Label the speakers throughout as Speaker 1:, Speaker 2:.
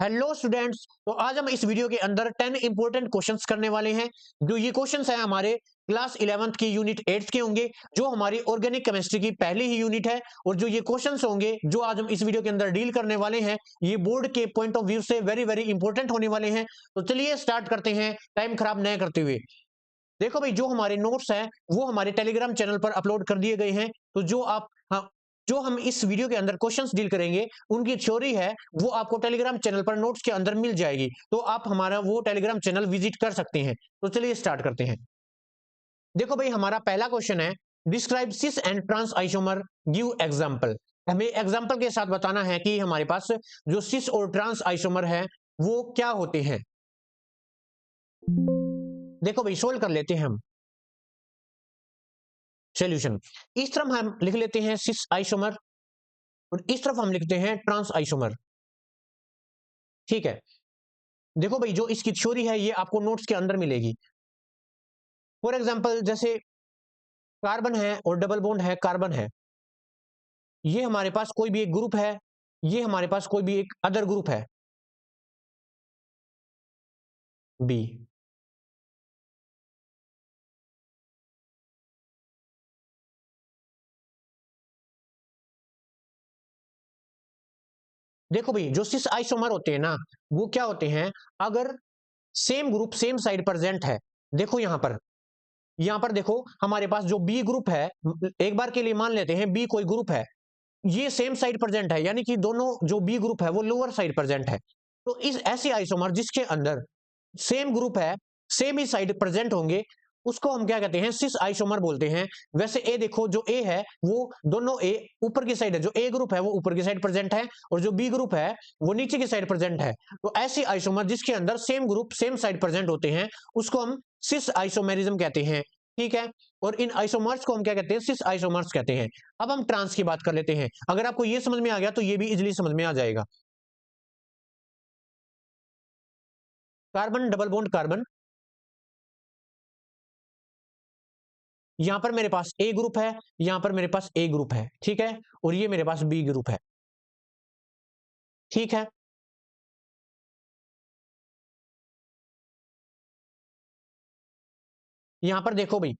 Speaker 1: Hello students, तो आज हम इस वीडियो के अंदर 10 इंपॉर्टेंट क्वेश्चंस करने वाले हैं। जो ये क्वेश्चंस हैं हमारे क्लास 11th की यूनिट 8 के होंगे, जो हमारी ऑर्गेनिक केमिस्ट्री की पहली ही यूनिट है। और जो ये क्वेश्चंस होंगे जो आज हम इस वीडियो के अंदर डील करने वाले हैं, ये बोर्ड के पॉइंट ऑफ व्यू से वेरी वेरी इंपॉर्टेंट होने वाले हैं। तो चलिए स्टार्ट करते हैं टाइम खराब न करते हुए। देखो भाई, जो हमारे नोट्स हैं वो हमारे टेलीग्राम चैनल पर अपलोड कर दिए गए हैं। तो जो हम इस वीडियो के अंदर क्वेश्चंस डील करेंगे, उनकी थ्योरी है वो आपको टेलीग्राम चैनल पर नोट्स के अंदर मिल जाएगी। तो आप हमारा वो टेलीग्राम चैनल विजिट कर सकते हैं। तो चलिए स्टार्ट करते हैं। देखो भाई, हमारा पहला क्वेश्चन है, describe cis and trans isomer, give example. हमें एग्जांपल के साथ बताना है कि हमारे पास जो सिस और ट्रांस आइसोमर है वो क्या होते हैं। देखो भाई, सोल्व कर लेते हैं हम सॉल्यूशन। इस तरफ हम लिख लेते हैं सिस आइसोमर और इस तरफ हम लिखते हैं ट्रांस आइसोमर। ठीक है। देखो भाई, जो इसकी थ्योरी है ये आपको नोट्स के अंदर मिलेगी। फॉर एग्जांपल, जैसे कार्बन है और डबल बॉन्ड है, कार्बन है, ये हमारे पास कोई भी एक ग्रुप है, ये हमारे पास कोई भी एक अदर ग्रुप है, बी। देखो भाई, जो सिस आइसोमर होते हैं ना, वो क्या होते हैं, अगर same group same side present है। देखो यहां पर देखो, हमारे पास जो बी ग्रुप है, एक बार के लिए मान लेते हैं बी कोई ग्रुप है, ये सेम साइड प्रेजेंट है, यानी कि दोनों जो बी ग्रुप है वो लोअर साइड प्रेजेंट है। तो इस ऐसे आइसोमर जिसके अंदर सेम ग्रुप है, सेम ही साइड प्रेजेंट होंगे, उसको हम क्या कहते हैं, सिस आइसोमर बोलते हैं। वैसे ए देखो, जो ए है वो दोनों ए ऊपर की साइड है, जो ए ग्रुप है वो ऊपर की साइड प्रेजेंट है और जो बी ग्रुप है वो नीचे की साइड प्रेजेंट है। तो ऐसे आइसोमर जिसके अंदर same group same side present होते हैं, उसको हम सिस आइसोमेरिज्म कहते हैं। ठीक है। और इन आइसोमर्स को हम क्या कहते हैं, सिस आइसोमर्स कहते हैं। अब हम ट्रांस की बात कर लेते हैं। अगर आपको ये समझ में आ गया तो ये भी इजिली समझ में आ जाएगा। कार्बन डबल बॉन्ड कार्बन, यहां पर मेरे पास ए ग्रुप है, यहां पर मेरे पास ए ग्रुप है, ठीक है, और ये मेरे पास बी ग्रुप है। ठीक है। यहां पर देखो भाई,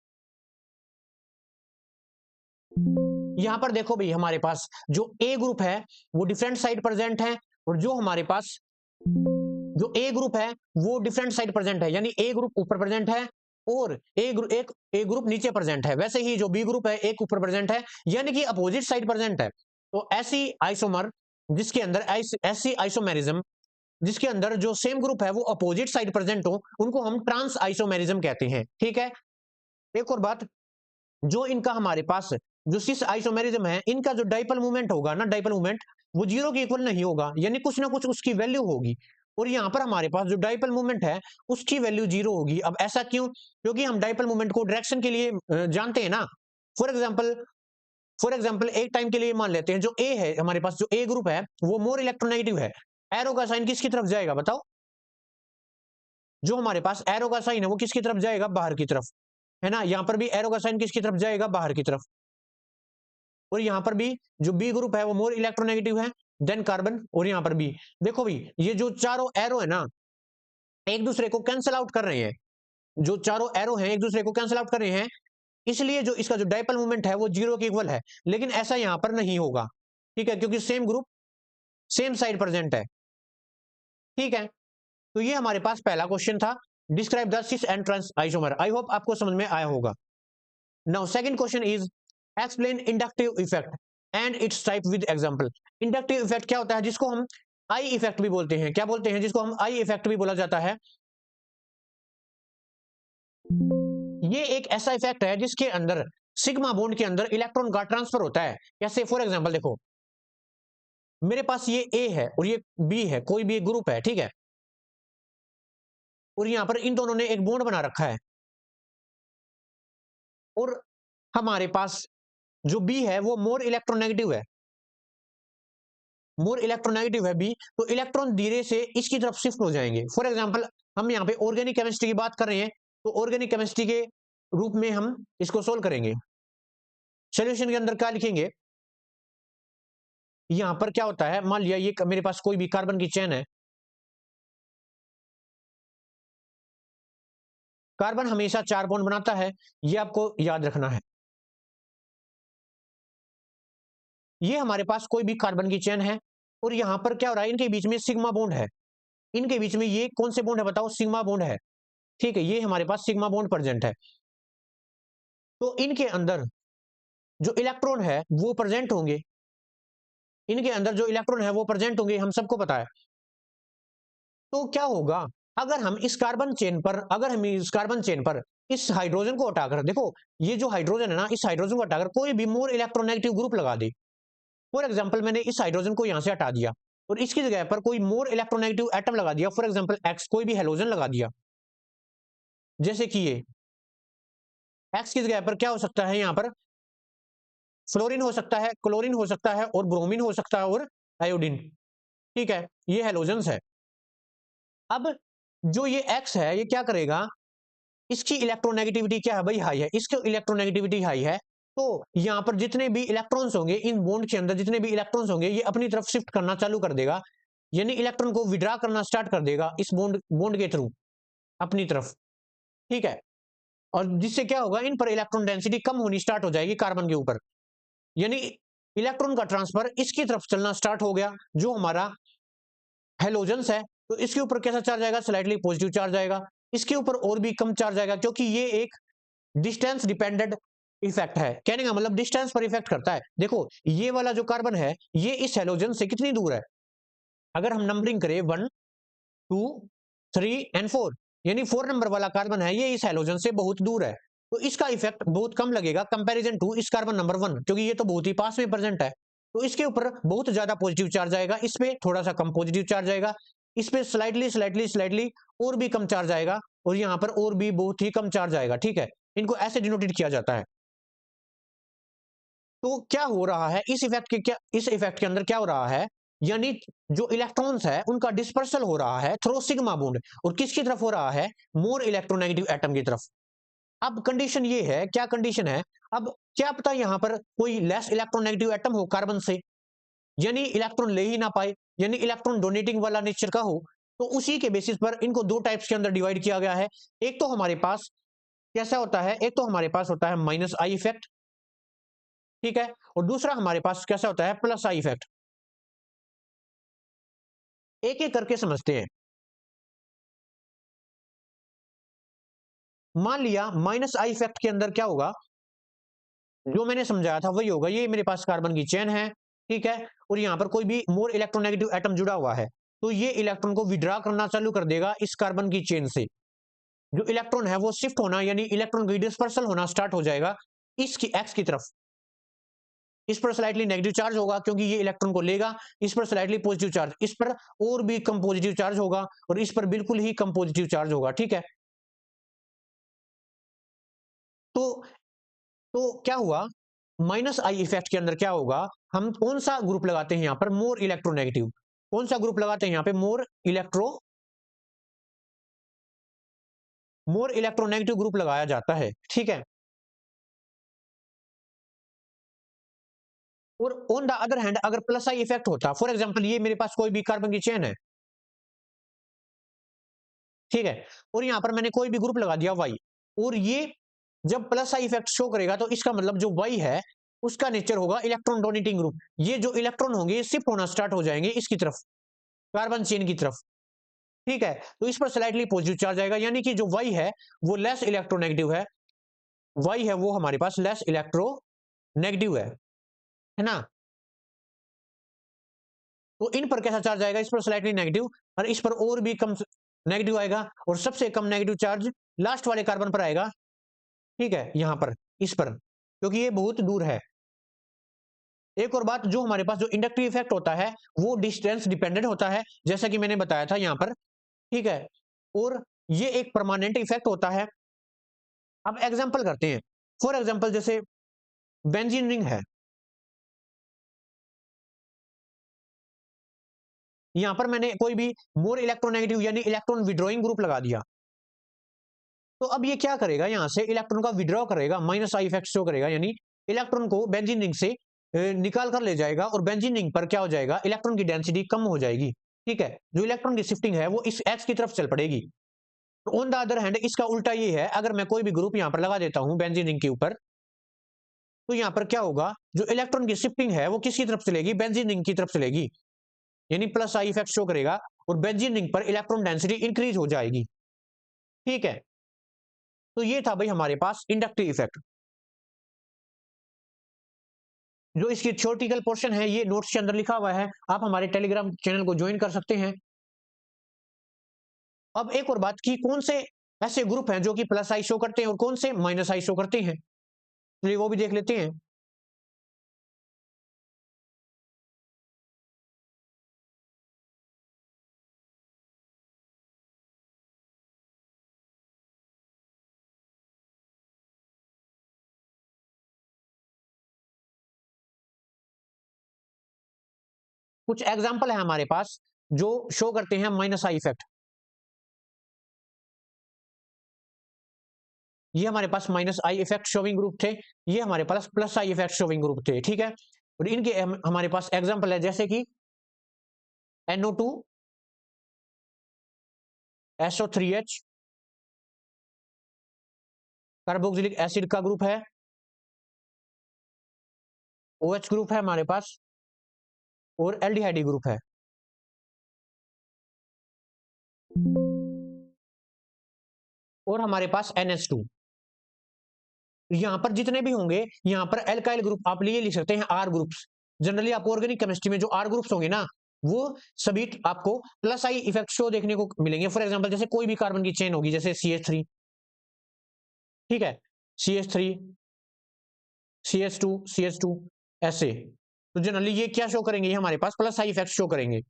Speaker 1: यहां पर देखो भाई, हमारे पास जो ए ग्रुप है वो डिफरेंट साइड प्रेजेंट है, और जो हमारे पास जो ए ग्रुप है वो डिफरेंट साइड प्रेजेंट है, यानी ए ग्रुप ऊपर प्रेजेंट है और ए ग्रुप नीचे प्रेजेंट है। वैसे ही जो बी ग्रुप है एक ऊपर प्रेजेंट है, यानी कि अपोजिट साइड प्रेजेंट है। तो ऐसी आइसोमर जिसके अंदर ऐसी आइसोमेरिज्म जिसके अंदर जो सेम ग्रुप है वो अपोजिट साइड प्रेजेंट हो, उनको हम ट्रांस आइसोमेरिज्म कहते हैं। ठीक है। एक और बात, जो इनका हमारे पास जो सिस आइसोमेरिज्म है, इनका जो डाइपोल मूवमेंट होगा ना, डाइपोल मूवमेंट वो जीरो के इक्वल नहीं होगा, यानी कुछ ना कुछ उसकी वैल्यू होगी। और यहाँ पर हमारे पास जो डाइपोल मूवमेंट है उसकी वैल्यू जीरो होगी। अब ऐसा क्यों? क्योंकि हम डाइपोल मूवमेंट को डायरेक्शन के लिए जानते हैं ना। फॉर एग्जाम्पल एक टाइम के लिए मान लेते हैं, जो ए है हमारे पास, जो ए ग्रुप है वो मोर इलेक्ट्रोनेगेटिव है। एरो का साइन किसकी तरफ जाएगा बताओ? जो हमारे पास एरो का साइन है वो किसकी तरफ जाएगा? बाहर की तरफ, है ना। यहां पर भी एरो का साइन किसकी तरफ जाएगा? बाहर की तरफ। और यहां पर भी जो बी ग्रुप है वो मोर इलेक्ट्रोनेगेटिव है देन कार्बन, और यहां पर भी देखो भाई, ये जो चारों एरो है ना, एक दूसरे को कैंसिल आउट कर रहे हैं। जो चारों एरो हैं एक दूसरे को कैंसिल आउट कर रहे हैं, इसलिए जो इसका जो डाइपोल मूवमेंट है वो जीरो के इक्वल है। लेकिन ऐसा यहां पर नहीं होगा, ठीक है, क्योंकि same group same side present है। ठीक है। तो ये हमारे पास पहला क्वेश्चन था, describe the cis and trans isomer. I hope आपको समझ में आया होगा। Now second question is, explain inductive effect and its type with example. Inductive effect क्या होता है, जिसको हम आई इफेक्ट भी बोलते हैं। क्या बोलते हैं? जिसको हम आई इफेक्ट भी बोला जाता है। ये एक ऐसा इफेक्ट है जिसके अंदर सिग्मा बॉन्ड के अंदर इलेक्ट्रॉन का ट्रांसफर होता है। कैसे? फॉर एग्जांपल देखो, मेरे पास ये ए है और ये बी है, कोई भी एक ग्रुप है, ठीक है, और यहां पर इन दोनों ने एक बॉन्ड बना रखा है, और हमारे पास जो बी है वो मोर इलेक्ट्रोनेगेटिव है, मोर इलेक्ट्रोनेगेटिव है बी। तो इलेक्ट्रॉन धीरे से इसकी तरफ शिफ्ट हो जाएंगे। फॉर एग्जांपल, हम यहाँ पे ऑर्गेनिक केमिस्ट्री की बात कर रहे हैं, तो ऑर्गेनिक केमिस्ट्री के रूप में हम इसको सोल्व करेंगे। सॉल्यूशन के अंदर क्या लिखेंगे? यहां पर क्या होता है, मान लिया ये मेरे पास कोई भी कार्बन की चेन है, कार्बन हमेशा 4 बॉन्ड बनाता है, ये आपको याद रखना है। ये हमारे पास कोई भी कार्बन की चेन है और यहां पर क्या हो रहा है, इनके बीच में सिग्मा बॉन्ड है। इनके बीच में ये कौन से बॉन्ड है बताओ, सिग्मा बॉन्ड है। ठीक है, ये हमारे पास सिग्मा बॉन्ड प्रेजेंट है। तो इनके अंदर जो इलेक्ट्रॉन है वो प्रेजेंट होंगे, इनके अंदर जो इलेक्ट्रॉन है वो प्रेजेंट होंगे, हम सबको पता है। तो क्या होगा, अगर हम इस कार्बन चेन पर इस हाइड्रोजन को हटाकर, देखो ये जो हाइड्रोजन है ना, इस हाइड्रोजन को हटाकर कोई भी मोर इलेक्ट्रोनेगेटिव ग्रुप लगा दे। फॉर एग्जाम्पल मैंने इस हाइड्रोजन को यहां से हटा दिया और इसकी जगह पर कोई मोर इलेक्ट्रोनेगेटिव एटम लगा दिया, फॉर एग्जाम्पल एक्स, कोई भी हेलोजन लगा दिया, जैसे कि ये एक्स की जगह पर क्या हो सकता है, यहां पर फ्लोरीन हो सकता है, क्लोरीन हो सकता है और ब्रोमीन हो सकता है और आयोडीन। ठीक है, ये हेलोजन्स है। अब जो ये एक्स है ये क्या करेगा, इसकी इलेक्ट्रोनेगेटिविटी क्या है भाई, हाई है, इसकी इलेक्ट्रोनेगेटिविटी हाई है। तो यहां पर जितने भी इलेक्ट्रॉन्स होंगे, इन बॉन्ड के अंदर जितने भी इलेक्ट्रॉन्स होंगे ये अपनी तरफ शिफ्ट करना चालू कर देगा, यानी इलेक्ट्रॉन को विड्रा करना स्टार्ट कर देगा इस बॉन्ड बॉन्ड के थ्रू अपनी तरफ। ठीक है, और जिससे क्या होगा, इन पर इलेक्ट्रॉन डेंसिटी कम होनी स्टार्ट हो जाएगी कार्बन के ऊपर, यानी इलेक्ट्रॉन का ट्रांसफर इसकी तरफ चलना स्टार्ट हो गया। जो हमारा हेलोजेंस है तो इसके ऊपर कैसा चार्ज आएगा, स्लाइटली पॉजिटिव चार्ज आएगा। इसके ऊपर और भी कम चार्ज आएगा, क्योंकि ये एक डिस्टेंस डिपेंडेंट इफेक्ट है। कहने का मतलब डिस्टेंस पर इफेक्ट करता है। देखो ये वाला जो कार्बन है ये इस हेलोजन से कितनी दूर है, अगर हम नंबरिंग करें 1 2 3 एंड 4, यानी 4 नंबर वाला कार्बन है ये इस हेलोजन से बहुत दूर है, तो इसका इफेक्ट बहुत कम लगेगा कंपैरिजन टू इस कार्बन नंबर 1, क्योंकि ये तो बहुत ही पास में प्रेजेंट है। तो इसके ऊपर बहुत ज्यादा पॉजिटिव चार्ज आएगा, इस पे थोड़ा सा कम पॉजिटिव चार्ज आएगा, इस पे स्लाइटली स्लाइटली स्लाइटली और भी कम चार्ज आएगा, और यहाँ पर और भी बहुत ही कम चार्ज आएगा। ठीक है, इनको ऐसे डिनोटेड किया जाता है। तो क्या हो रहा है इस इफेक्ट के अंदर क्या हो रहा है, यानी जो इलेक्ट्रॉन्स है उनका डिस्पर्सल हो रहा है थ्रू सिग्मा बॉन्ड, और किसकी तरफ हो रहा है, मोर इलेक्ट्रोनेगेटिव एटम की तरफ। अब कंडीशन ये है, क्या कंडीशन है, अब क्या पता यहां पर कोई लेस इलेक्ट्रोनेगेटिव एटम हो कार्बन से, यानी इलेक्ट्रॉन ले ही ना पाए, यानी इलेक्ट्रॉन डोनेटिंग वाला नेचर का हो। तो उसी के बेसिस पर इनको दो टाइप्स के अंदर डिवाइड किया गया है। एक तो हमारे पास कैसा होता है, एक तो हमारे पास होता है माइनस आई इफेक्ट, ठीक है, और दूसरा हमारे पास कैसा होता है, प्लस आई इफेक्ट। एक एक करके समझते हैं। मान लिया माइनस आई इफेक्ट के अंदर क्या होगा, जो मैंने समझाया था वही होगा। ये मेरे पास कार्बन की चेन है, ठीक है, और यहां पर कोई भी मोर इलेक्ट्रोनेगेटिव एटम जुड़ा हुआ है, तो ये इलेक्ट्रॉन को विड्रा करना चालू कर देगा इस कार्बन की चेन से। जो इलेक्ट्रॉन है वो शिफ्ट होना, यानी इलेक्ट्रॉन की डिस्पर्सल होना स्टार्ट हो जाएगा इसकी एक्स की तरफ। इस पर स्लाइटली नेगेटिव चार्ज होगा क्योंकि ये इलेक्ट्रॉन को लेगा, इस पर स्लाइटली पॉजिटिव चार्ज, इस पर और भी कम पॉजिटिव चार्ज होगा, और इस पर बिल्कुल ही कम पॉजिटिव चार्ज होगा। ठीक है, तो तो क्या हुआ, माइनस आई इफेक्ट के अंदर क्या होगा, हम कौन सा ग्रुप लगाते हैं यहां पर, मोर इलेक्ट्रोनेगेटिव। कौन सा ग्रुप लगाते हैं यहां पे, मोर इलेक्ट्रोनेगेटिव ग्रुप लगाया जाता है। ठीक है, और ऑन द अदर हैंड अगर प्लस आई इफेक्ट होता, फॉर एग्जांपल ये मेरे पास कोई भी कार्बन की चेन है, ठीक है, और यहां पर मैंने कोई भी ग्रुप लगा दिया वाई, और ये जब प्लस आई इफेक्ट शो करेगा तो इसका मतलब जो वाई है उसका नेचर होगा इलेक्ट्रॉन डोनेटिंग ग्रुप। ये जो इलेक्ट्रॉन होंगे ये शिफ्ट होना स्टार्ट हो जाएंगे इसकी तरफ, कार्बन चेन की तरफ। ठीक है, तो इस पर स्लाइटली पॉजिटिव चार्ज आएगा, यानी कि जो वाई है वो लेस इलेक्ट्रोनेगेटिव है, वाई है वो हमारे पास लेस इलेक्ट्रोनेगेटिव है ना। तो इन पर कैसा चार्ज आएगा, इस पर स्लाइटली नेगेटिव, और इस पर और भी कम नेगेटिव आएगा, और सबसे कम नेगेटिव चार्ज लास्ट वाले कार्बन पर आएगा। ठीक है, यहां पर इस पर, क्योंकि ये बहुत दूर है। एक और बात, जो हमारे पास जो इंडक्टिव इफेक्ट होता है वो डिस्टेंस डिपेंडेंट होता है, जैसा कि मैंने बताया था यहां पर। ठीक है, और ये एक परमानेंट इफेक्ट होता है। अब एग्जांपल करते हैं, फॉर एग्जांपल जैसे बेंजीन रिंग है, यहां पर मैंने कोई भी मोर इलेक्ट्रोनेगेटिव यानी इलेक्ट्रॉन विड्रॉइंग ग्रुप लगा दिया, तो अब ये क्या करेगा, यहां से इलेक्ट्रॉन का विड्रॉ करेगा, माइनस आई इफेक्ट शो करेगा, यानी इलेक्ट्रॉन को बेंजीन रिंग से निकाल कर ले जाएगा, और बेंजीन रिंग पर क्या हो जाएगा, इलेक्ट्रॉन की डेंसिटी कम हो जाएगी। ठीक है, जो इलेक्ट्रॉन की शिफ्टिंग है वो इस एक्स की तरफ चल पड़ेगी। ऑन द अदर हैंड इसका उल्टा ये है, अगर मैं कोई भी ग्रुप यहां पर लगा देता हूं बेंजीन रिंग के ऊपर, तो यहां पर क्या होगा, जो इलेक्ट्रॉन की शिफ्टिंग है वो किसकी तरफ चलेगी, बेंजीन रिंग की तरफ चलेगी, यानी प्लस आई इफेक्ट शो करेगा और बेंजीन रिंग पर इलेक्ट्रॉन डेंसिटी इंक्रीज हो जाएगी। ठीक है, तो ये था भाई हमारे पास इंडक्टिव इफेक्ट। जो इसकी थ्योरेटिकल पोर्शन है ये नोट्स के अंदर लिखा हुआ है, आप हमारे टेलीग्राम चैनल को ज्वाइन कर सकते हैं। अब एक और बात की कौन से ऐसे ग्रुप हैं जो कि प्लस आई शो करते हैं और कौन से माइनस आई शो करते हैं, चलिए वो भी देख लेते हैं। कुछ एग्जाम्पल है हमारे पास जो शो करते हैं माइनस आई इफेक्ट। ये हमारे पास minus I effect showing group थे, ये हमारे पास plus I effect showing group थे। ठीक है, और इनके हमारे पास एग्जाम्पल है जैसे कि NO2, SO3H, कार्बोक्सिलिक एसिड का ग्रुप है, OH ग्रुप है हमारे पास, और एल्डिहाइड ग्रुप है। और हमारे पास NH2। यहां पर जितने भी होंगे, यहां पर एल्काइल ग्रुप आप लिए लिख सकते हैं आर ग्रुप्स। जनरली आप ऑर्गेनिक केमिस्ट्री में जो आर ग्रुप्स होंगे ना, वो सभी आपको प्लस आई इफेक्ट शो देखने को मिलेंगे। फॉर एग्जांपल जैसे कोई भी कार्बन की चेन होगी, जैसे CH3, ठीक है, CH3, CH2, CH2, ऐसे, तो जनरली ये क्या शो करेंगे, ये हमारे पास प्लस आई इफेक्ट शो करेंगे।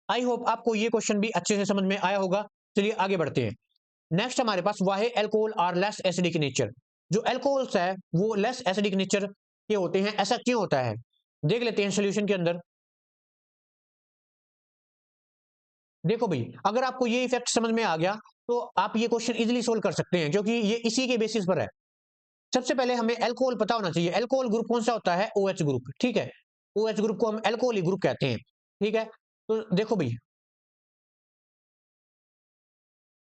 Speaker 1: आई होप आपको ये क्वेश्चन भी अच्छे से समझ में आया होगा। चलिए आगे बढ़ते हैं। नेक्स्ट हमारे पास why alcohol are less acidic nature. जो एल्कोहल्स है वो लेस एसिडिक नेचर के होते हैं, ऐसा क्यों होता है, देख लेते हैं सोल्यूशन के अंदर। देखो भाई, अगर आपको ये इफेक्ट समझ में आ गया तो आप ये क्वेश्चन इजीली सोल्व कर सकते हैं, क्योंकि ये इसी के बेसिस पर है। सबसे पहले हमें एल्कोहल पता होना चाहिए। एल्कोहल ग्रुप कौन सा होता है, OH ग्रुप। ठीक है, OH ग्रुप को हम एल्कोहल ग्रुप कहते हैं। ठीक है, तो देखो भाई,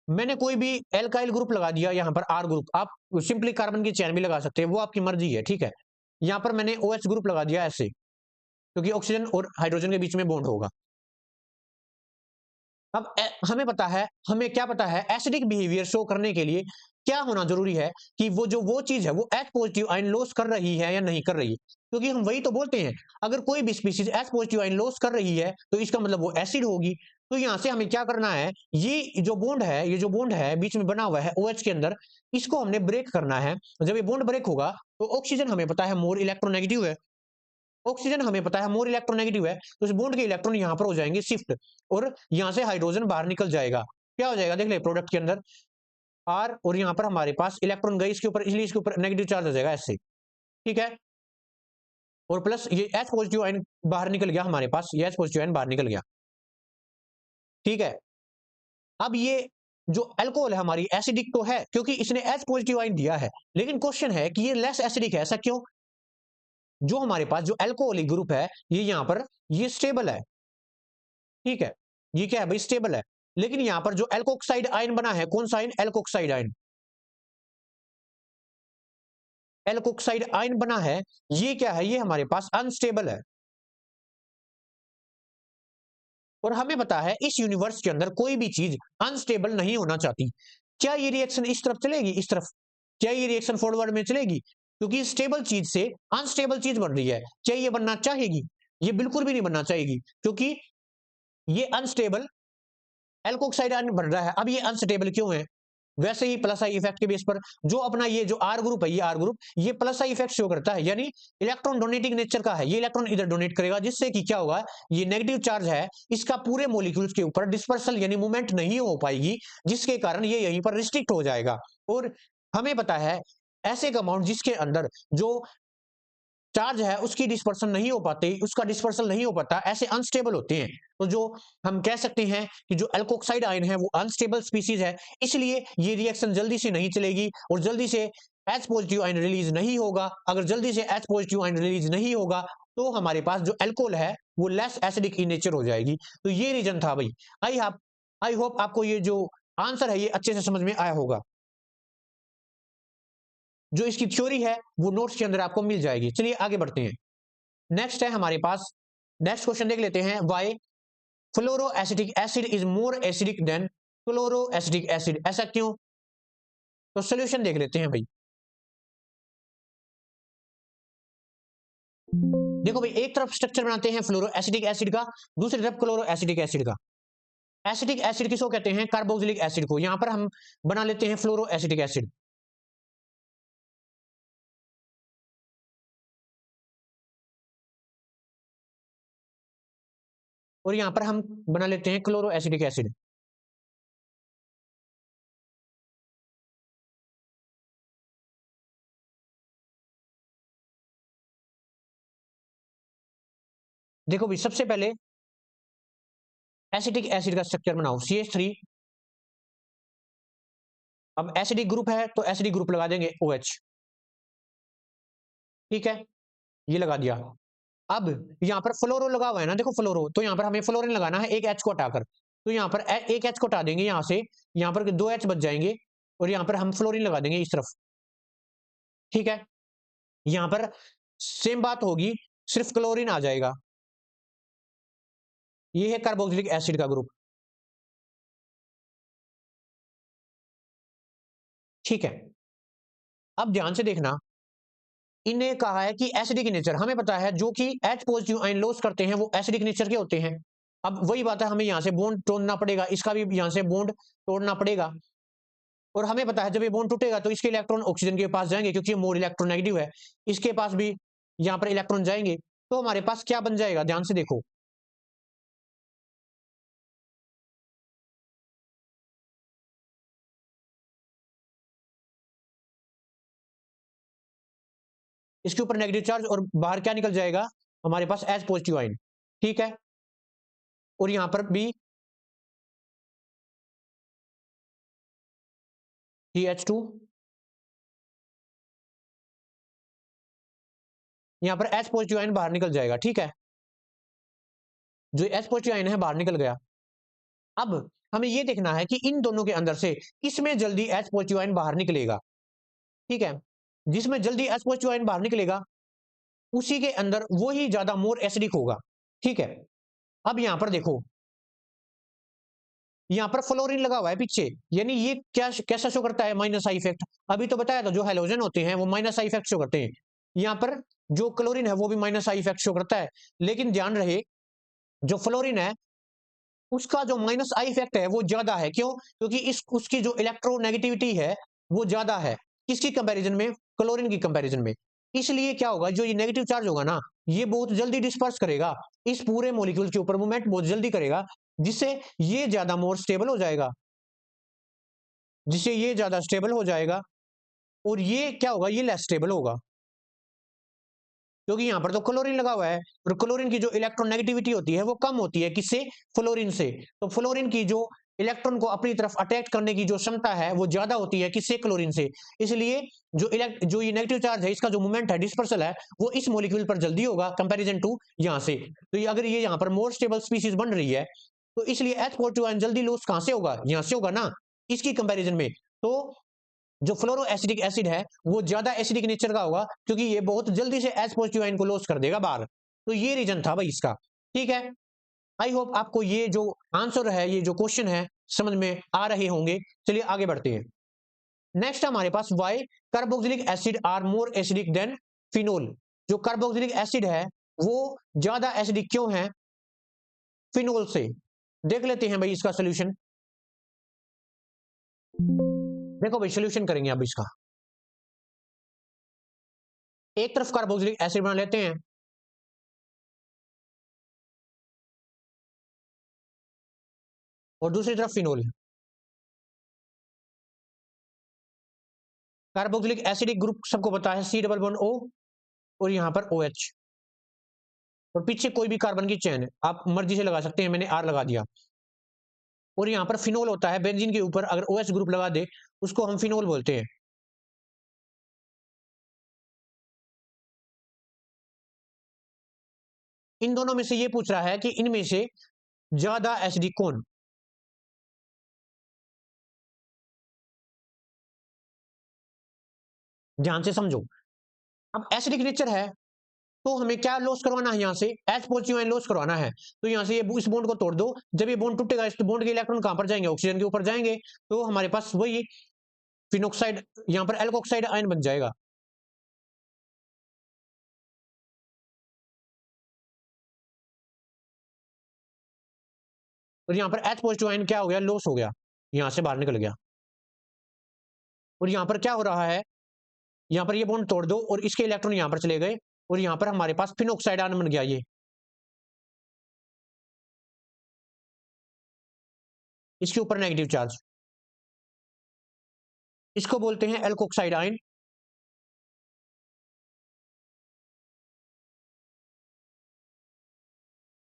Speaker 1: मैंने कोई भी एल्काइल ग्रुप लगा दिया यहां पर आर ग्रुप, आप सिंपली कार्बन की चेन भी लगा सकते हैं, वो आपकी मर्जी है। ठीक है, यहां पर मैंने OH ग्रुप लगा दिया ऐसे, क्योंकि ऑक्सीजन और हाइड्रोजन के बीच में बॉन्ड होगा। अब हमें पता है, हमें क्या पता है, एसिडिक बिहेवियर शो करने के लिए क्या होना जरूरी है, कि वो चीज है वो H पॉजिटिव आयन लॉस कर रही है या नहीं कर रही है। क्योंकि हम वही तो बोलते हैं, अगर कोई भी species H positive iron loss कर रही है तो इसका मतलब वो एसिड होगी। तो यहां से हमें क्या करना है, ये जो बॉन्ड है, ये जो बॉन्ड है बीच में बना हुआ है OH के अंदर, इसको हमने ब्रेक करना है। जब ये बॉन्ड ब्रेक होगा तो ऑक्सीजन हमें पता है मोर इलेक्ट्रोनेगेटिव है, ऑक्सीजन हमें पता है मोर इलेक्ट्रोनेगेटिव है, तो इस बॉन्ड के इलेक्ट्रॉन यहां पर हो जाएंगे शिफ्ट, और यहां से हाइड्रोजन बाहर निकल जाएगा। क्या हो जाएगा, देख ले प्रोडक्ट के अंदर R, और यहां पर हमारे पास इलेक्ट्रॉन गई इसके ऊपर, इसलिए इसके ऊपर नेगेटिव चार्ज हो जाएगा ऐसे। ठीक है, और प्लस ये H पॉजिटिव आयन बाहर निकल गया हमारे पास, ये H पॉजिटिव आयन बाहर निकल गया। ठीक है, अब ये जो अल्कोहल है हमारी एसिडिक तो है, क्योंकि इसने H पॉजिटिव आयन दिया है, लेकिन क्वेश्चन है कि ये लेस एसिडिक है, ऐसा क्यों। जो हमारे पास जो अल्कोहलिक ग्रुप है, ये यहां पर ये स्टेबल है। ठीक है, ये क्या है भाई, स्टेबल है। लेकिन यहां पर जो एल्कोक्साइड आयन बना है, कौन सा ion, alkoxide ion, alkoxide ion बना है, ये क्या है, ये हमारे पास अनस्टेबल है। और हमें पता है इस यूनिवर्स के अंदर कोई भी चीज अनस्टेबल नहीं होना चाहती। क्या ये रिएक्शन इस तरफ चलेगी, इस तरफ, क्या ये रिएक्शन फॉरवर्ड में चलेगी, क्योंकि स्टेबल चीज से अनस्टेबल चीज बन रही है, क्या ये बनना चाहेगी, ये बिल्कुल भी नहीं बनना चाहेगी, क्योंकि ये अनस्टेबल एल्कोक्साइड आयन बन रहा है। अब ये अनस्टेबल क्यों है, वैसे ही प्लस आई इफेक्ट के बेस पर जो अपना ये जो आर ग्रुप है, ये आर ग्रुप ये प्लस आई इफेक्ट शो करता है, यानी इलेक्ट्रॉन डोनेटिंग नेचर का है, ये इलेक्ट्रॉन इधर डोनेट करेगा, जिससे कि क्या होगा, ये नेगेटिव चार्ज है इसका पूरे मॉलिक्यूल्स के ऊपर डिस्पर्सल यानी मूवमेंट नहीं हो पाएगी, जिसके कारण ये यहीं पर रिस्ट्रिक्ट हो जाएगा। और हमें पता है ऐसे कंपाउंड जिसके अंदर जो चार्ज है उसकी डिस्पर्सन नहीं हो पाते, उसका डिस्पर्सल नहीं हो पाता, ऐसे अनस्टेबल होते हैं। तो जो हम कह सकते हैं कि जो एल्कोक्साइड आयन है वो अनस्टेबल स्पीसीज है, इसलिए ये रिएक्शन जल्दी से नहीं चलेगी और जल्दी से H पॉजिटिव आयन रिलीज नहीं होगा। अगर जल्दी से H पॉजिटिव आयन रिलीज नहीं होगा तो हमारे पास जो एल्कोहल है वो लेस एसिडिक इन नेचर हो जाएगी। तो ये रीजन था भाई। आई होप आपको ये जो आंसर है ये, अच्छे से समझ में आया होगा। जो इसकी थ्योरी है वो नोट्स के अंदर आपको मिल जाएगी। चलिए आगे बढ़ते हैं। नेक्स्ट है हमारे पास, नेक्स्ट क्वेश्चन देख लेते हैं। Why fluoroacetic acid is more acidic than chloroacetic acid, ऐसा क्यों? तो सोल्यूशन देख लेते हैं भाई। देखो भाई, एक तरफ स्ट्रक्चर बनाते हैं फ्लोरोएसिटिक एसिड का, दूसरी तरफ क्लोरोएसिटिक एसिड का। एसिटिक एसिड किसको कहते हैं? कार्बोक्सिलिक एसिड को। यहां पर हम बना लेते हैं फ्लोरोएसिटिक एसिड, और यहां पर हम बना लेते हैं क्लोरोएसिटिक एसिड। देखो भाई, सबसे पहले एसिटिक एसिड का स्ट्रक्चर बनाओ, CH3। अब एसिडिक ग्रुप है तो एसिडिक ग्रुप लगा देंगे OH, ठीक है, ये लगा दिया। अब यहाँ पर फ्लोरो लगा हुआ है ना, देखो फ्लोरो, तो यहाँ पर हमें फ्लोरीन लगाना है एक H को हटाकर। तो यहाँ पर एक H को हटा देंगे यहाँ से, यहाँ पर 2 H बच जाएंगे, और यहाँ पर हम फ्लोरीन लगा देंगे इस तरफ, ठीक है। यहाँ पर सेम बात होगी, सिर्फ क्लोरीन आ जाएगा। ये है कार्बोक्सिलिक एसिड का ग्रुप, ठीक है। अब ध्यान से देखना, इन्हें कहा है कि एसिडिक नेचर, हमें पता है जो कि H पॉजिटिव आयन लॉस करते हैं वो एसिडिक नेचर के होते हैं। अब वही बात है, हमें यहाँ से बॉन्ड तोड़ना पड़ेगा, इसका भी यहाँ से बॉन्ड तोड़ना पड़ेगा। और हमें पता है जब ये बॉन्ड टूटेगा तो इसके इलेक्ट्रॉन ऑक्सीजन के पास जाएंगे, क्योंकि ये मोर इलेक्ट्रोनेगेटिव है। इसके पास भी यहाँ पर इलेक्ट्रॉन जाएंगे, तो हमारे पास क्या बन जाएगा, ध्यान से देखो। इसके ऊपर नेगेटिव चार्ज, और बाहर क्या निकल जाएगा, हमारे पास एच पॉजिटिव आयन, ठीक है। और यहां पर भी CH2, यहां पर एच पॉजिटिव आयन बाहर निकल जाएगा, ठीक है। जो एच पॉजिटिव आयन है बाहर निकल गया। अब हमें यह देखना है कि इन दोनों के अंदर से किसमें जल्दी एच पॉजिटिव आयन बाहर निकलेगा, ठीक है। जिसमें जल्दी एच पॉजिटिव आयन बाहर निकलेगा उसी के अंदर वो ही ज्यादा मोर एसिडिक होगा, ठीक है। अब यहां पर देखो, यहां पर फ्लोरीन लगा हुआ है पीछे, यानी ये क्या कैसा शो करता है, माइनस आई इफेक्ट। अभी तो बताया था जो हेलोजन होते हैं वो माइनस आई इफेक्ट शो करते हैं, यहां पर जो क्लोरीन है वो भी माइनस आई इफेक्ट शो करता है। लेकिन ध्यान रहे, जो फ्लोरीन है उसका जो माइनस आई इफेक्ट है वो ज्यादा है, क्यों? क्योंकि इस उसकी जो इलेक्ट्रोनेगेटिविटी है वो ज्यादा है, किसकी कंपैरिजन में, क्लोरीन की कंपैरिजन में। इसलिए क्या होगा, जो ये नेगेटिव चार्ज होगा ना, ये बहुत जल्दी डिस्पर्स करेगा इस पूरे मॉलिक्यूल के ऊपर, मूवमेंट बहुत जल्दी करेगा, जिससे ये ज्यादा मोर स्टेबल हो जाएगा, जिससे ये ज्यादा स्टेबल हो जाएगा। और ये क्या होगा, ये लेस स्टेबल होगा, क्योंकि यहां पर तो क्लोरीन लगा हुआ है, और क्लोरीन की जो इलेक्ट्रोनेगेटिविटी होती है वो कम होती है, किससे, फ्लोरीन से। तो फ्लोरीन की जो इलेक्ट्रॉन को अपनी तरफ अटैक करने की जो क्षमता है वो ज्यादा होती है, किससे, क्लोरीन से। इसलिए जो ये नेगेटिव चार्ज है इसका जो मूवमेंट है, डिस्पर्सल है, वो इस मॉलिक्यूल पर जल्दी होगा कंपैरिजन टू यहाँ से। तो ये अगर ये यहाँ पर मोर स्टेबल स्पीसीज बन रही है, तो इसलिए एच पॉजिटिव आयन जल्दी लॉस कहां से होगा, यहाँ से होगा ना, इसकी कंपैरिजन में। तो जो फ्लोरो एसिडिक एसिड है वो ज्यादा एसिडिक नेचर का होगा, क्योंकि ये बहुत जल्दी से एच पॉजिटिव आयन को लॉस कर देगा बाहर। तो ये रीजन था भाई इसका, ठीक है। आई होप आपको ये जो आंसर है, ये जो क्वेश्चन है, समझ में आ रहे होंगे। चलिए आगे बढ़ते हैं। नेक्स्ट हमारे पास, why carboxylic acid are more acidic than phenol. जो कार्बोक्सिलिक एसिड है वो ज्यादा एसिडिक क्यों है फिनोल से? देख लेते हैं भाई इसका सोल्यूशन। देखो भाई, सोल्यूशन करेंगे अब इसका। एक तरफ कार्बोक्सिलिक एसिड बना लेते हैं, और दूसरी तरफ फिनोल। कार्बोक्सिलिक एसिडिक ग्रुप सबको पता है, C डबल बॉन्ड O, और यहां पर OH, और पीछे कोई भी कार्बन की चेन आप मर्जी से लगा सकते हैं, मैंने R लगा दिया। और यहाँ पर फिनोल होता है, बेंजीन के ऊपर अगर OH ग्रुप लगा दे उसको हम फिनोल बोलते हैं। इन दोनों में से ये पूछ रहा है कि इनमें से ज्यादा एसिडिक कौन? ध्यान से समझो। अब एसिडिक नेचर है तो हमें क्या लॉस करवाना है, यहाँ से H पॉजिटिव आयन लॉस करवाना है। तो यहाँ से ये इस बॉन्ड को तोड़ दो, जब ये बॉन्ड टूटेगा इस बॉन्ड के इलेक्ट्रॉन कहां पर जाएंगे, ऑक्सीजन के ऊपर जाएंगे। तो हमारे पास वही फिनोक्साइड, यहाँ पर एल्कोक्साइड आयन बन जाएगा। और यहाँ पर H पॉजिटिव आयन क्या हो गया, लॉस हो गया, यहाँ से बाहर निकल गया। और यहाँ पर क्या हो रहा है, यहाँ पर ये बॉन्ड तोड़ दो और इसके इलेक्ट्रॉन यहाँ पर चले गए और यहाँ पर हमारे पास फिनोक्साइड आयन बन गया। ये इसके ऊपर नेगेटिव चार्ज, इसको बोलते हैं एल्कोक्साइड आयन।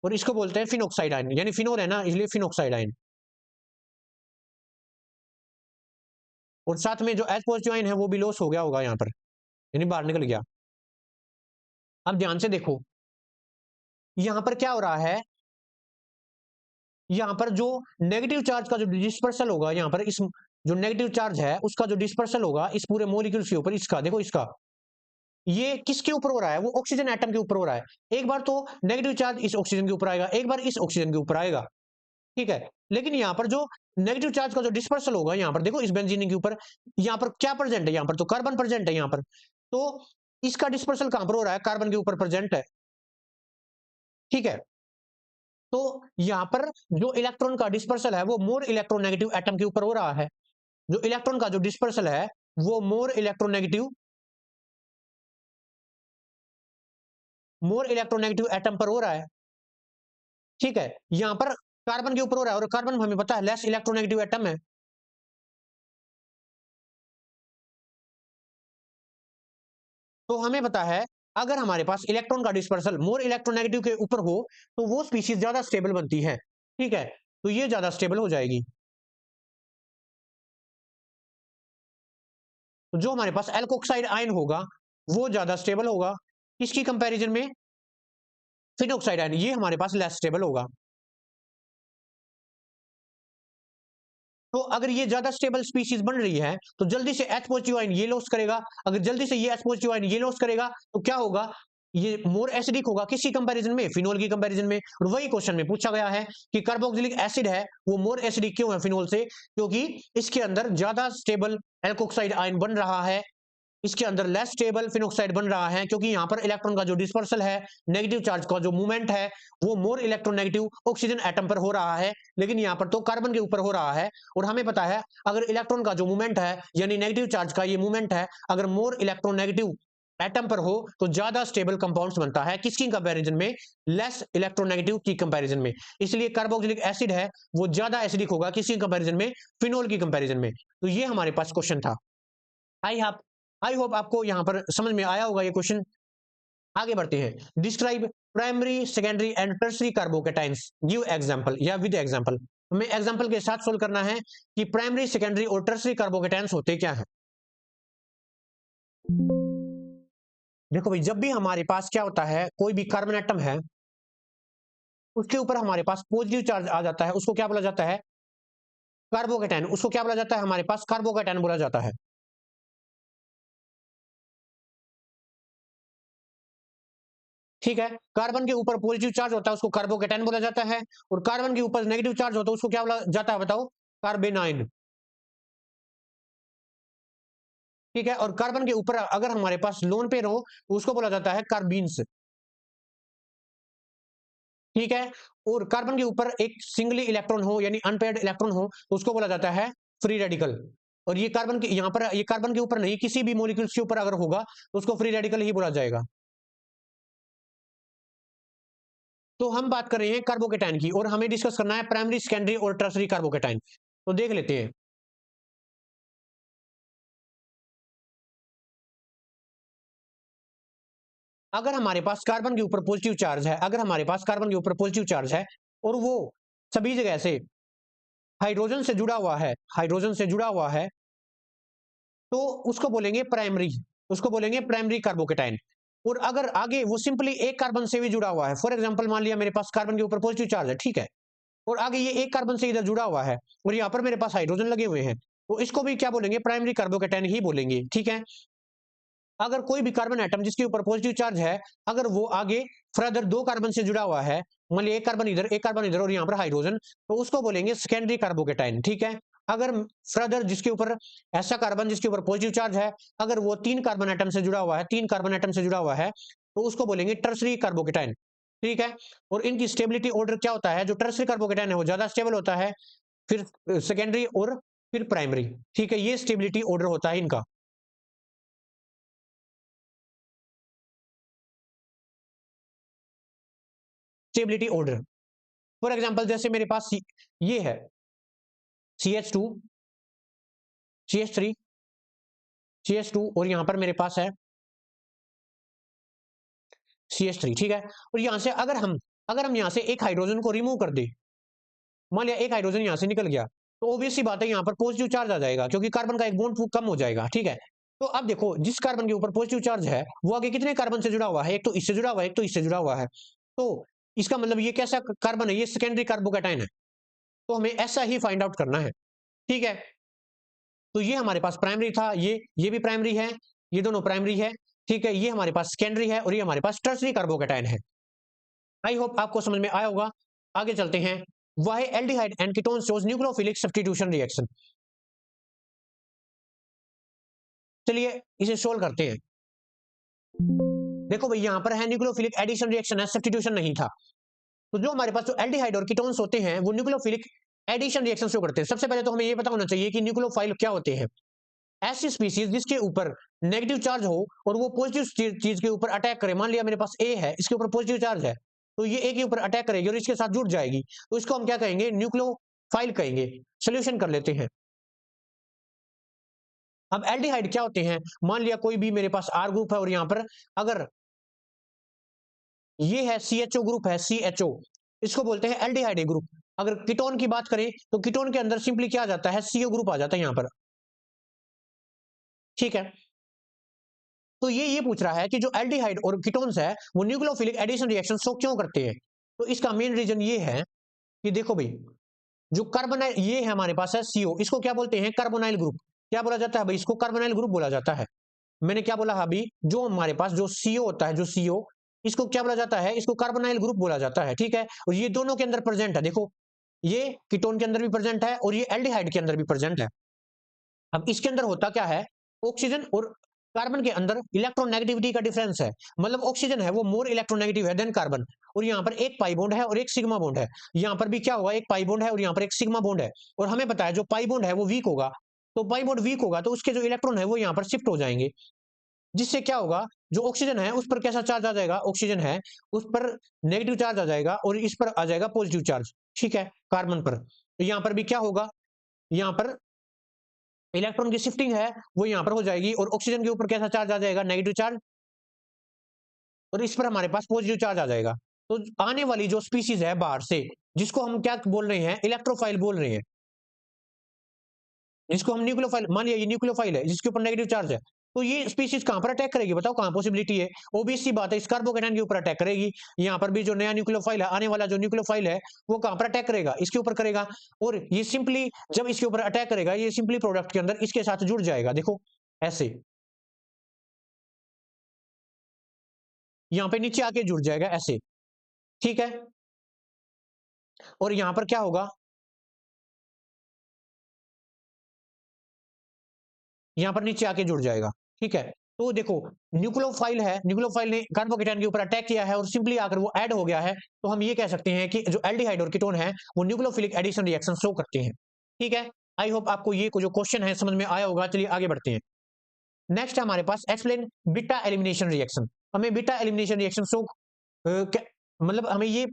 Speaker 1: और इसको बोलते हैं फिनोक्साइड आयन, यानी फिनोल है ना, इसलिए फिनोक्साइड आयन। और साथ में जो H पॉजिटिव आयन है वो भी लॉस हो गया होगा यहाँ पर, यानी बाहर निकल गया। अब ध्यान से देखो, यहां पर क्या हो रहा है, यहां पर जो नेगेटिव चार्ज का जो डिस्पर्सल होगा, यहां पर इस जो नेगेटिव चार्ज है उसका जो डिस्पर्सल होगा इस पूरे मॉलिक्यूल्स के ऊपर, इसका देखो, इसका ये किसके ऊपर हो रहा है, वो ऑक्सीजन एटम के ऊपर हो रहा है। एक बार तो नेगेटिव चार्ज इस ऑक्सीजन के ऊपर आएगा, एक बार इस ऑक्सीजन के ऊपर आएगा, ठीक है। लेकिन यहाँ पर जो नेगेटिव चार्ज का जो डिस्पर्सल होगा, यहाँ पर देखो इस बेंजीन के ऊपर, यहाँ पर क्या प्रेजेंट है, यहाँ पर तो कार्बन प्रेजेंट है यहाँ पर। तो इसका डिस्पर्सल कहां पर हो रहा है, कार्बन के ऊपर प्रेजेंट है, ठीक है। तो यहां पर जो इलेक्ट्रॉन का डिस्पर्सल है वो मोर इलेक्ट्रोनेगेटिव एटम के ऊपर हो रहा है। जो इलेक्ट्रॉन का जो डिस्पर्सल है वो मोर इलेक्ट्रोनेगेटिव एटम पर हो रहा है, ठीक है। यहां पर कार्बन के ऊपर हो रहा है और कार्बन हमें पता है लेस इलेक्ट्रोनेगेटिव एटम है। तो हमें पता है अगर हमारे पास इलेक्ट्रॉन का डिस्पर्सल मोर इलेक्ट्रोनेगेटिव के ऊपर हो तो वो स्पीशीज ज्यादा स्टेबल बनती है, ठीक है। तो ये ज्यादा स्टेबल हो जाएगी। तो जो हमारे पास एल्कोक्साइड आयन होगा वो ज्यादा स्टेबल होगा, इसकी कंपैरिजन में फिनोक्साइड आयन ये हमारे पास लेस स्टेबल होगा। तो अगर ये ज्यादा स्टेबल स्पीशीज बन रही है तो जल्दी से H पॉजिटिव आयन ये लॉस करेगा, अगर जल्दी से ये H पॉजिटिव आयन ये लॉस करेगा तो क्या होगा, ये मोर एसिडिक होगा, किसकी कंपैरिजन में, फिनोल की कंपैरिजन में। और वही क्वेश्चन में पूछा गया है कि कार्बोक्सिलिक एसिड है वो मोर एसिडिक क्यों है फिनोल से, क्योंकि इसके अंदर ज्यादा स्टेबल एल्कोक्साइड आयन बन रहा है, इसके अंदर लेस स्टेबल फिनोक्साइड बन रहा है, क्योंकि यहाँ पर इलेक्ट्रॉन का जो डिस्पर्सल है, नेगेटिव चार्ज का जो मूवमेंट है वो मोर इलेक्ट्रोनेगेटिव ऑक्सीजन एटम पर हो रहा है, लेकिन यहाँ पर तो कार्बन के ऊपर हो रहा है। और हमें पता है अगर इलेक्ट्रॉन का जो मूवमेंट है यानी नेगेटिव चार्ज का ये मूवमेंट है अगर मोर इलेक्ट्रोनेगेटिव एटम पर हो तो ज्यादा स्टेबल कंपाउंड्स बनता है, किसकी कंपैरिजन में, लेस इलेक्ट्रोनेगेटिव की कंपैरिजन में। इसलिए कार्बोक्सिलिक एसिड है वो ज्यादा एसिडिक होगा, किसकी कंपैरिजन में, फिनोल की कंपैरिजन में। तो ये हमारे पास क्वेश्चन था। आई होप आई होप आपको यहां पर समझ में आया होगा ये क्वेश्चन। आगे बढ़ते हैं, describe primary secondary and tertiary carbocations, give example या विद एग्जांपल। हमें एग्जांपल के साथ सोल्व करना है कि प्राइमरी सेकेंडरी और टर्सरी कार्बोकेटाइंस होते क्या है। देखो भाई, जब भी हमारे पास क्या होता है, कोई भी कार्बन एटम है उसके ऊपर हमारे पास पॉजिटिव चार्ज आ जाता है, उसको क्या बोला जाता है, कार्बोकेटाइन। उसको क्या बोला जाता है, हमारे पास कार्बोकेटाइन बोला जाता है, ठीक है। कार्बन के ऊपर पॉजिटिव चार्ज होता है उसको कार्बोकेटाइन बोला जाता है, और कार्बन के ऊपर नेगेटिव चार्ज होता है उसको क्या बोला जाता है, बताओ, कार्बेनाइन, ठीक है। और कार्बन के ऊपर अगर हमारे पास लोन पेयर हो तो उसको बोला जाता है कार्बीन्स, ठीक है। और कार्बन के ऊपर एक सिंगली इलेक्ट्रॉन हो यानी अनपेयर्ड इलेक्ट्रॉन हो तो उसको बोला जाता है फ्री रेडिकल। और ये कार्बन के यहाँ पर ये कार्बन के ऊपर नहीं, किसी भी मॉलिक्यूल्स के ऊपर अगर होगा तो उसको फ्री रेडिकल ही बोला जाएगा। तो हम बात कर रहे हैं कार्बोकेटाइन की और हमें डिस्कस करना है प्राइमरी सेकेंडरी और टर्सरी कार्बोकेटाइन। तो देख लेते हैं। अगर हमारे पास कार्बन के ऊपर पॉजिटिव चार्ज है, अगर हमारे पास कार्बन के ऊपर पॉजिटिव चार्ज है और वो सभी जगह से हाइड्रोजन से जुड़ा हुआ है, हाइड्रोजन से जुड़ा हुआ है, तो उसको बोलेंगे प्राइमरी, उसको बोलेंगे प्राइमरी कार्बोकेटाइन। और अगर आगे वो सिंपली एक कार्बन से भी जुड़ा हुआ है, फॉर एग्जांपल मान लिया मेरे पास कार्बन के ऊपर पॉजिटिव चार्ज है, ठीक है, और आगे ये एक कार्बन से इधर जुड़ा हुआ है और यहाँ पर मेरे पास हाइड्रोजन लगे हुए हैं, तो इसको भी क्या बोलेंगे, प्राइमरी कार्बोकेटाइन ही बोलेंगे, ठीक है। अगर कोई भी कार्बन एटम जिसके ऊपर पॉजिटिव चार्ज है, अगर वो आगे फर्दर 2 कार्बन से जुड़ा हुआ है, मान लीजिए एक कार्बन इधर और यहाँ पर हाइड्रोजन, तो उसको बोलेंगे सेकेंडरी कार्बोकेटाइन, ठीक है। अगर फर्दर जिसके ऊपर ऐसा कार्बन जिसके ऊपर पॉजिटिव चार्ज है, अगर वो 3 कार्बन एटम से जुड़ा हुआ है, 3 कार्बन एटम से जुड़ा हुआ है, तो उसको बोलेंगे टर्सरी कार्बोकेटाइन, ठीक है। और इनकी स्टेबिलिटी ऑर्डर क्या होता है, जो टर्सरी कार्बोकेटाइन है वो ज्यादा स्टेबल होता है, फिर सेकेंडरी और फिर प्राइमरी, ठीक है। ये स्टेबिलिटी ऑर्डर होता है इनका। स्टेबिलिटी ऑर्डर, फॉर एग्जांपल जैसे मेरे पास ये है CH2, CH3, CH2 और यहां पर मेरे पास है CH3, ठीक है। और यहां से अगर हम यहां से एक हाइड्रोजन को रिमूव कर दे, मान लिया एक हाइड्रोजन यहां से निकल गया, तो ऑब्वियस सी बात है यहां पर पॉजिटिव चार्ज आ जाएगा, क्योंकि कार्बन का एक बॉन्ड कम हो जाएगा, ठीक है। तो अब देखो, जिस कार्बन के ऊपर पॉजिटिव चार्ज है वो आगे कितने कार्बन से जुड़ा हुआ है, एक तो इससे जुड़ा हुआ है, एक तो इससे जुड़ा हुआ है। तो इसका मतलब ये कैसा कार्बन है, ये सेकेंडरी कार्बोकेटाइन है। तो हमें ऐसा ही फाइंड आउट करना है, ठीक है। तो ये हमारे पास प्राइमरी था, ये भी प्राइमरी है, ये दोनों प्राइमरी है, ठीक है। ये हमारे पास सेकेंडरी है और ये हमारे पास टर्सरी कार्बोकेटाइन है। आई होप आपको समझ में आया होगा। आगे चलते हैं, why aldehyde and ketone shows nucleophilic substitution reaction. चलिए इसे सोल्व करते हैं। देखो भाई, यहां पर है न्यूक्लियोफिलिक एडिशन रिएक्शन है, सब्स्टिट्यूशन नहीं था। तो जो हमारे पास जो एल्डिहाइड और कीटोन्स होते हैं वो न्यूक्लियोफिलिक एडिशन रिएक्शन शो करते हैं। सबसे पहले तो हमें ये पता होना चाहिए कि न्यूक्लियोफाइल क्या होते हैं। ऐसी स्पीसीज जिसके ऊपर नेगेटिव चार्ज हो और वो पॉजिटिव चीज के ऊपर अटैक करे। मान लिया मेरे पास ए है, इसके ऊपर पॉजिटिव चार्ज है, तो ये ए के ऊपर अटैक करेगी और इसके साथ जुड़ जाएगी, तो इसको हम क्या कहेंगे, न्यूक्लियोफाइल कहेंगे। सोल्यूशन कर लेते हैं। अब एल्डिहाइड क्या होते हैं, मान लिया कोई भी मेरे पास आर ग्रुप है और यहां पर अगर ये है CHO ग्रुप है, CHO, इसको बोलते हैं एल्डिहाइड ग्रुप। अगर कीटोन की बात करें तो कीटोन के अंदर सिंपली क्या आ जाता है, CO ग्रुप आ जाता है यहां पर, ठीक है। तो ये पूछ रहा है कि जो एल्डिहाइड और कीटोन्स है वो न्यूक्लियोफिलिक एडिशन रिएक्शन शो क्यों करते हैं। तो इसका मेन रीजन ये है कि देखो भाई, जो कार्बोनाइल ये है हमारे पास है CO, इसको क्या बोलते हैं, कार्बोनाइल ग्रुप। क्या बोला जाता है भाई, इसको कार्बोनाइल ग्रुप बोला जाता है। मैंने क्या बोला अभी, जो हमारे पास जो CO होता है, जो CO, इसको क्या बोला जाता है, इसको कार्बोनाइल ग्रुप बोला जाता है, ठीक है। और ये दोनों के अंदर प्रेजेंट है, देखो ये कीटोन के अंदर भी प्रेजेंट है और ये एल्डिहाइड के अंदर भी प्रेजेंट है। अब इसके अंदर होता क्या है, ऑक्सीजन और कार्बन के अंदर इलेक्ट्रोनेगेटिविटी का डिफरेंस है। मतलब ऑक्सीजन है वो मोर इलेक्ट्रोनेगेटिव है देन कार्बन, और यहाँ पर एक पाई बॉन्ड है और एक सिग्मा बॉन्ड है। यहाँ पर भी क्या होगा, एक पाई बॉन्ड है और यहाँ पर एक सिग्मा बॉन्ड है। और हमें पता है जो पाई बॉन्ड है वो वीक होगा, तो पाई बॉन्ड वीक होगा तो उसके जो इलेक्ट्रॉन है वो यहाँ पर शिफ्ट हो जाएंगे, जिससे क्या होगा, जो ऑक्सीजन है उस पर कैसा चार्ज आ जाएगा, ऑक्सीजन है उस पर नेगेटिव चार्ज आ जाएगा और इस पर आ जाएगा पॉजिटिव चार्ज, ठीक है, कार्बन पर। तो यहाँ पर भी क्या होगा, यहाँ पर इलेक्ट्रॉन की शिफ्टिंग है वो यहाँ पर हो जाएगी और ऑक्सीजन के ऊपर कैसा चार्ज आ जाएगा, नेगेटिव चार्ज, और इस पर हमारे पास पॉजिटिव चार्ज आ जाएगा। तो आने वाली जो स्पीसीज है बाहर से, जिसको हम क्या बोल रहे हैं, इलेक्ट्रोफाइल बोल रहे हैं, जिसको हम न्यूक्लियोफाइल, मान लिया ये न्यूक्लियोफाइल है जिसके ऊपर नेगेटिव चार्ज है, तो ये स्पीसीज कहां पर अटैक करेगी, बताओ कहां पॉसिबिलिटी है, ओबीसी बात है, इस कार्बोकेटाइन के ऊपर अटैक करेगी। यहाँ पर भी जो नया न्यूक्लियोफाइल है, आने वाला जो न्यूक्लियोफाइल है वो कहां पर अटैक करेगा, इसके ऊपर करेगा। और ये सिंपली जब इसके ऊपर अटैक करेगा, ये सिंपली प्रोडक्ट के अंदर इसके साथ जुड़ जाएगा, देखो ऐसे यहाँ पे नीचे आके जुड़ जाएगा ऐसे, ठीक है। और यहाँ पर क्या होगा, यहाँ पर नीचे आके जुड़ जाएगा, ठीक है। तो देखो, न्यूक्लियोफाइल है, न्यूक्लियोफाइल ने कार्बोकेटाइन के ऊपर अटैक किया है और सिंपली आकर वो ऐड हो गया है, तो हम ये कह सकते हैं कि जो एल्डिहाइड और कीटोन है वो न्यूक्लियोफिलिक एडिशन रिएक्शन शो करते हैं, ठीक है। आई होप आपको ये जो क्वेश्चन है समझ में आया होगा। चलिए आगे बढ़ते हैं। नेक्स्ट है हमारे पास एक्सप्लेन बीटा एलिमिनेशन रिएक्शन। हमें बीटा एलिमिनेशन रिएक्शन शो मतलब हमें ये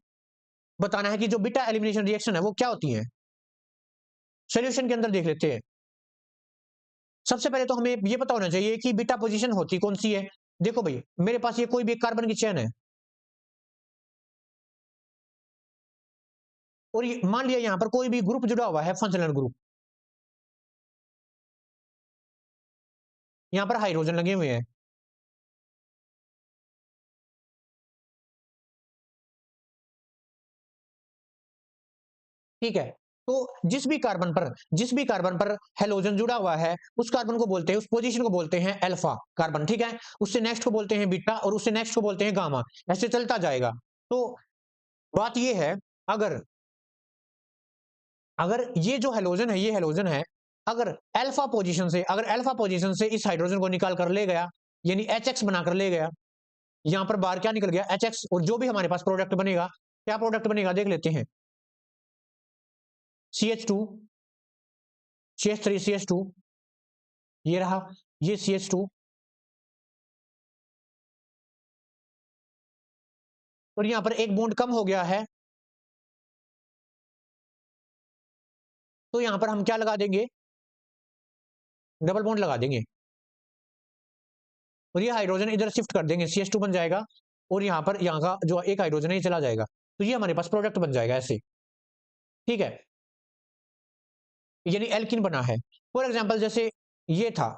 Speaker 1: बताना है कि जो बीटा एलिमिनेशन रिएक्शन है वो क्या होती है। सोल्यूशन के अंदर देख लेते हैं। सबसे पहले तो हमें ये पता होना चाहिए कि बीटा पोजीशन होती कौन सी है। देखो भाई, मेरे पास ये कोई भी एक कार्बन की चेन है और ये मान लिया यहां पर कोई भी ग्रुप जुड़ा हुआ है, फंक्शनल ग्रुप, यहां पर हाइड्रोजन लगे हुए हैं, ठीक है। तो जिस भी कार्बन पर हेलोजन जुड़ा हुआ है उस कार्बन को बोलते हैं, उस पोजीशन को बोलते हैं अल्फा कार्बन, ठीक है। उससे नेक्स्ट को बोलते हैं बीटा और उससे नेक्स्ट को बोलते हैं गामा, ऐसे चलता जाएगा। तो बात ये है, अगर अगर ये जो हेलोजन है, ये हेलोजन है, अगर अल्फा पोजीशन से इस हाइड्रोजन को निकाल कर ले गया, यानी HX बनाकर ले गया, यहां पर बाहर क्या निकल गया, HX, और जो भी हमारे पास प्रोडक्ट बनेगा, क्या प्रोडक्ट बनेगा देख लेते हैं। CH2, CH3, CH2, ये रहा, ये CH2, और यहां पर एक बॉन्ड कम हो गया है, तो यहां पर हम क्या लगा देंगे, डबल बॉन्ड लगा देंगे, और ये हाइड्रोजन इधर शिफ्ट कर देंगे, CH2 बन जाएगा, और यहाँ पर यहाँ का जो एक हाइड्रोजन है ये चला जाएगा, तो ये हमारे पास प्रोडक्ट बन जाएगा ऐसे, ठीक है, यानी एल्किन बना है। फॉर एग्जाम्पल जैसे ये था,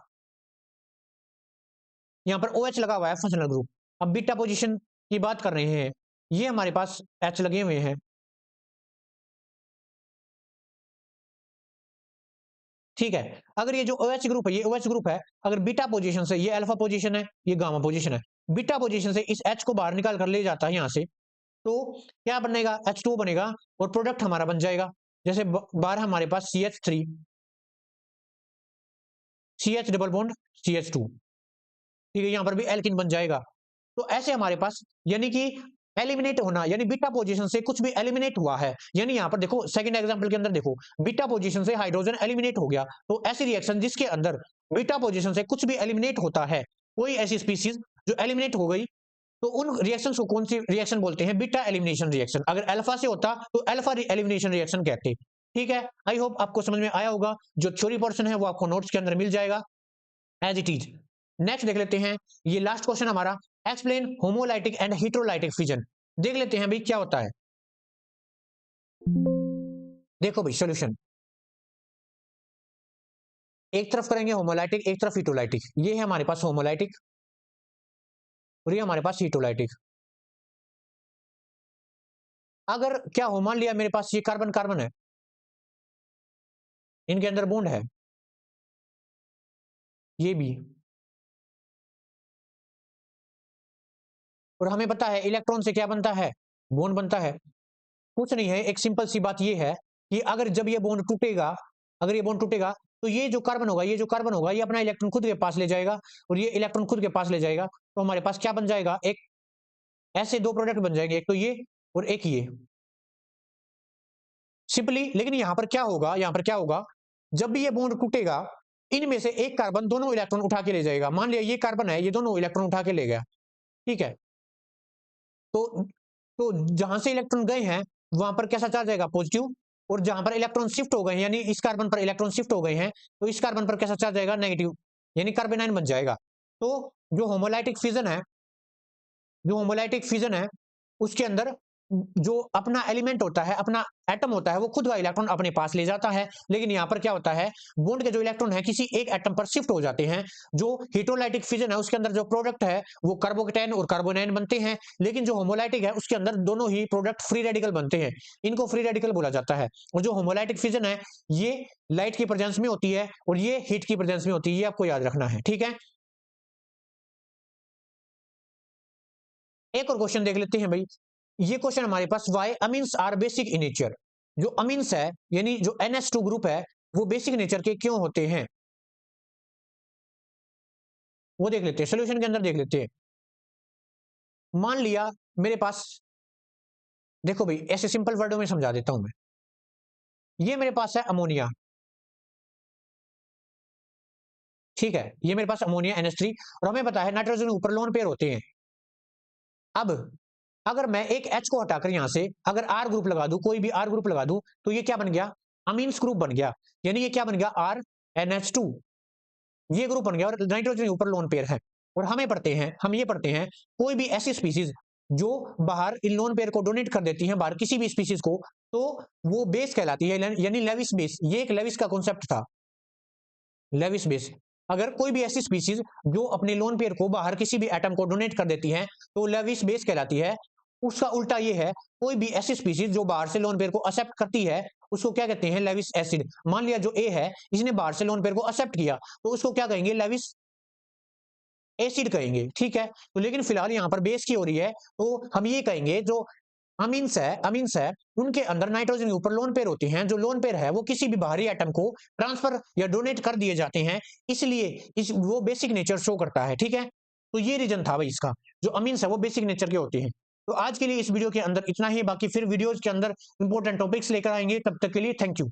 Speaker 1: यहाँ पर OH लगा हुआ है फंक्शनल ग्रुप। अब बीटा पोजीशन की बात कर रहे हैं, ये हमारे पास H लगे हुए हैं, ठीक है। अगर ये जो OH ग्रुप है, ये OH ग्रुप है, अगर बीटा पोजीशन से, ये अल्फा पोजीशन है, ये गामा पोजीशन है, बीटा पोजीशन से इस H को बाहर निकाल कर ले जाता है यहाँ से, तो क्या बनेगा, H2 बनेगा, और प्रोडक्ट हमारा बन जाएगा। जैसे बाहर हमारे पास CH3, CH double bond CH2, ठीक है, यहां पर भी एल्किन बन जाएगा। तो ऐसे हमारे पास, यानी कि एलिमिनेट होना, यानी बीटा पोजीशन से कुछ भी एलिमिनेट हुआ है, यानी यहां पर देखो सेकंड एग्जांपल के अंदर देखो, बीटा पोजीशन से हाइड्रोजन एलिमिनेट हो गया, तो ऐसी रिएक्शन जिसके अंदर बीटा पोजीशन से कुछ भी एलिमिनेट होता है, कोई ऐसी स्पीसीज जो एलिमिनेट हो गई, तो उन रिएक्शन को कौन सी रिएक्शन बोलते हैं, बीटा एलिमिनेशन रिएक्शन। अगर अल्फा से होता तो अल्फा एलिमिनेशन रिएक्शन कहते, ठीक है। आई होप आपको समझ में आया होगा। जो थ्योरी पोर्शन है वो आपको नोट्स के अंदर मिल जाएगा एज इट इज। नेक्स्ट देख लेते हैं, ये लास्ट क्वेश्चन हमारा, एक्सप्लेन होमोलाइटिक एंड हेटेरोलाइटिक फिजन। देख लेते हैं भाई क्या होता है। देखो भाई सॉल्यूशन, एक तरफ करेंगे होमोलाइटिक, एक तरफ हेटेरोलाइटिक। ये है हमारे पास होमोलाइटिक और ये हमारे पास हेटेरोलाइटिक। अगर क्या हो, मान लिया मेरे पास ये कार्बन कार्बन है, इनके अंदर बॉन्ड है, ये भी, और हमें पता है इलेक्ट्रॉन से क्या बनता है, बॉन्ड बनता है। कुछ नहीं है, एक सिंपल सी बात ये है कि अगर जब ये बॉन्ड टूटेगा, अगर ये बॉन्ड टूटेगा, तो ये जो कार्बन होगा, ये अपना इलेक्ट्रॉन खुद के पास ले जाएगा, और ये इलेक्ट्रॉन खुद के पास ले जाएगा, तो हमारे पास क्या बन जाएगा, एक ऐसे दो प्रोडक्ट बन जाएंगे, एक तो ये और एक ये, सिंपली। लेकिन यहां पर क्या होगा, जब भी ये बॉन्ड टूटेगा, इनमें से एक कार्बन दोनों इलेक्ट्रॉन उठा के ले जाएगा। मान लिया ये कार्बन है, ये दोनों इलेक्ट्रॉन उठा के ले गया, ठीक है। तो जहां से इलेक्ट्रॉन गए हैं वहां पर कैसा चार्ज आएगा, पॉजिटिव, और जहां पर इलेक्ट्रॉन शिफ्ट हो गए हैं, यानी इस कार्बन पर इलेक्ट्रॉन शिफ्ट हो गए हैं, तो इस कार्बन पर कैसा चार्ज आएगा, नेगेटिव, यानी कार्बेनाइन बन जाएगा। तो जो होमोलाइटिक फिजन है, उसके अंदर जो अपना एलिमेंट होता है, अपना एटम होता है, वो खुद का इलेक्ट्रॉन अपने पास ले जाता है। लेकिन यहाँ पर क्या होता है, बॉन्ड के जो इलेक्ट्रॉन है किसी एक एटम पर शिफ्ट हो जाते हैं। जो हेटेरोलाइटिक फिजन है उसके अंदर जो प्रोडक्ट है वो कार्बोकेटाइन और कार्बोनाइन बनते हैं। लेकिन जो होमोलाइटिक है उसके अंदर दोनों ही प्रोडक्ट फ्री रेडिकल बनते हैं, इनको फ्री रेडिकल बोला जाता है। और जो होमोलाइटिक फिजन है ये लाइट की प्रेजेंस में होती है और ये हीट की प्रेजेंस में होती है, ये आपको याद रखना है, ठीक है। एक और क्वेश्चन देख लेते हैं भाई। ये क्वेश्चन हमारे पास, why amines are basic in nature. जो अमीन्स है यानी जो NH2 ग्रुप है वो बेसिक नेचर के क्यों होते हैं, वो देख लेते हैं, सोल्यूशन के अंदर देख लेते हैं। मान लिया मेरे पास, देखो भाई ऐसे सिंपल वर्डों में समझा देता हूं मैं। ये मेरे पास है अमोनिया, ठीक है, ये मेरे पास अमोनिया NH3, और हमें पता है नाइट्रोजन ऊपर लोन पेयर होते हैं। अब अगर मैं एक H को हटाकर यहां से अगर R ग्रुप लगा दूं, कोई भी R ग्रुप लगा दूं, तो ये क्या बन गया, अमीन्स ग्रुप बन गया। यानी ये क्या बन गया, RNH2, ये ग्रुप बन गया, और नाइट्रोजन ऊपर लोन पेयर है। और हम ये पढ़ते हैं कोई भी ऐसी स्पीसीज जो बाहर इन लोन पेयर को डोनेट कर देती है बाहर किसी भी स्पीसीज को, तो वो बेस कहलाती है, यानी लेविस बेस। ये एक लेविस का कॉन्सेप्ट था, लेविस बेस। अगर कोई भी ऐसी स्पीसीज जो अपने लोन पेयर को बाहर किसी भी एटम को डोनेट कर देती है तो लेविस बेस कहलाती है। उसका उल्टा ये है, कोई भी ऐसी स्पीसीज जो बाहर से लोन पेयर को एक्सेप्ट करती है उसको क्या कहते हैं, लेविस एसिड। मान लिया जो ए है इसने बाहर से लोन पेयर को एक्सेप्ट किया, तो उसको क्या कहेंगे, लेविस एसिड कहेंगे, ठीक है। तो लेकिन फिलहाल यहाँ पर बेस की हो रही है, तो हम ये कहेंगे जो अमीन्स है उनके अंदर नाइट्रोजन के ऊपर लोन पेयर होते हैं, जो लोन पेयर है वो किसी भी बाहरी एटम को ट्रांसफर या डोनेट कर दिए जाते हैं, इसलिए वो बेसिक नेचर शो करता है, ठीक है। तो ये रीजन था भाई इसका, जो अमीन्स है वो बेसिक नेचर के होते हैं। तो आज के लिए इस वीडियो के अंदर इतना ही, बाकी फिर वीडियोज के अंदर इंपॉर्टेंट टॉपिक्स लेकर आएंगे, तब तक के लिए थैंक यू।